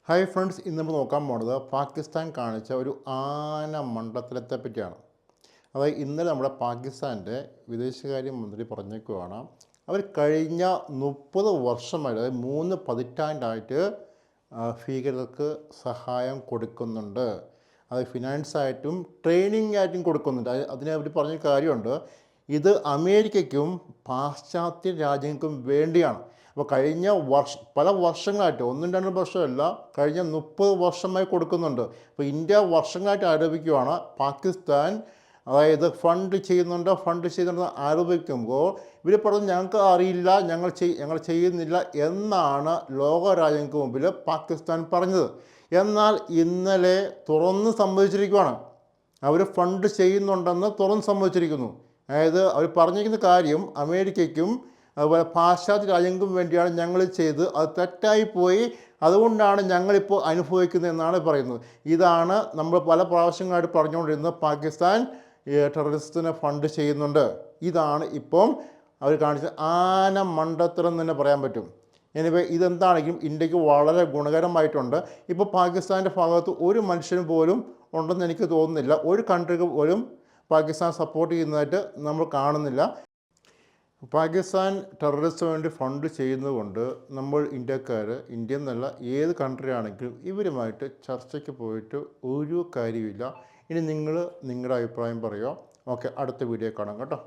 Hi friends, ഇന്ന് നമ്മൾ നോക്കാൻ പോണത് പാകിസ്ഥാൻ കാണിച്ച ഒരു ആന മണ്ടത്തരത്തെ പറ്റിയാണ്. അതായത് ഇന്നലെ നമ്മുടെ പാകിസ്ഥാൻ്റെ വിദേശകാര്യമന്ത്രി പറഞ്ഞേക്കുവാണ്, അവർ കഴിഞ്ഞ 30 വർഷമായിട്ട്, അതായത് 3 പതിറ്റാണ്ടായിട്ട് ഭീകരർക്ക് സഹായം കൊടുക്കുന്നുണ്ട്. അത് ഫിനാൻസായിട്ടും ട്രെയിനിങ് ആയിട്ടും കൊടുക്കുന്നുണ്ട്. അതിനെ അവർ പറഞ്ഞ കാര്യമുണ്ട്, ഇത് അമേരിക്കയ്ക്കും പാശ്ചാത്യ രാജ്യങ്ങൾക്കും വേണ്ടിയാണ്. അപ്പോൾ കഴിഞ്ഞ പല വർഷങ്ങളായിട്ട്, 1-2 വർഷമല്ല, കഴിഞ്ഞ 30 വർഷമായി കൊടുക്കുന്നുണ്ട്. അപ്പോൾ ഇന്ത്യ വർഷങ്ങളായിട്ട് ആരോപിക്കുകയാണ് പാകിസ്ഥാൻ, അതായത് ഫണ്ട് ചെയ്യുന്നുണ്ട് ആരോപിക്കുമ്പോൾ ഇവർ പറഞ്ഞു ഞങ്ങൾക്ക് അറിയില്ല, ഞങ്ങൾ ചെയ്യുന്നില്ല എന്നാണ് ലോകരാജ്യങ്ങൾക്ക് മുമ്പിൽ പാകിസ്ഥാൻ പറഞ്ഞത്. എന്നാൽ ഇന്നലെ തുറന്ന് സമ്മതിച്ചിരിക്കുകയാണ്, അവർ ഫണ്ട് ചെയ്യുന്നുണ്ടെന്ന് തുറന്ന് സമ്മതിച്ചിരിക്കുന്നു. അതായത് അവർ പറഞ്ഞിരിക്കുന്ന കാര്യം അമേരിക്കയ്ക്കും അതുപോലെ പാശ്ചാത്യ രാജ്യങ്ങൾക്കും വേണ്ടിയാണ് ഞങ്ങൾ ചെയ്ത്, അത് തെറ്റായിപ്പോയി, അതുകൊണ്ടാണ് ഞങ്ങളിപ്പോൾ അനുഭവിക്കുന്നത് എന്നാണ് പറയുന്നത്. ഇതാണ് നമ്മൾ പല പ്രാവശ്യങ്ങളായിട്ട് പറഞ്ഞുകൊണ്ടിരുന്നത്, പാകിസ്ഥാൻ ടെററിസ്റ്റിനെ ഫണ്ട് ചെയ്യുന്നുണ്ട്. ഇതാണ് ഇപ്പം അവർ കാണിച്ച ആന മണ്ടത്തരം എന്ന് തന്നെ പറയാൻ പറ്റും. എനിവേ, ഇതെന്താണെങ്കിലും ഇന്ത്യക്ക് വളരെ ഗുണകരമായിട്ടുണ്ട്. ഇപ്പോൾ പാകിസ്ഥാൻ്റെ ഭാഗത്ത് ഒരു മനുഷ്യനും പോലും ഉണ്ടെന്ന് എനിക്ക് തോന്നുന്നില്ല. ഒരു കൺട്രിക്ക് പോലും പാകിസ്ഥാൻ സപ്പോർട്ട് ചെയ്യുന്നതായിട്ട് നമ്മൾ കാണുന്നില്ല. പാകിസ്ഥാൻ ടെററിസ്റ്റിന് വേണ്ടി ഫണ്ട് ചെയ്യുന്നതുകൊണ്ട് നമ്മൾ ഇന്ത്യക്കാർ, ഇന്ത്യ എന്നല്ല ഏത് കൺട്രി ആണെങ്കിലും ഇവരുമായിട്ട് ചർച്ചയ്ക്ക് പോയിട്ട് ഒരു കാര്യമില്ല. ഇനി നിങ്ങൾ നിങ്ങളുടെ അഭിപ്രായം പറയുക. ഓക്കെ, അടുത്ത വീഡിയോ കാണാം കേട്ടോ.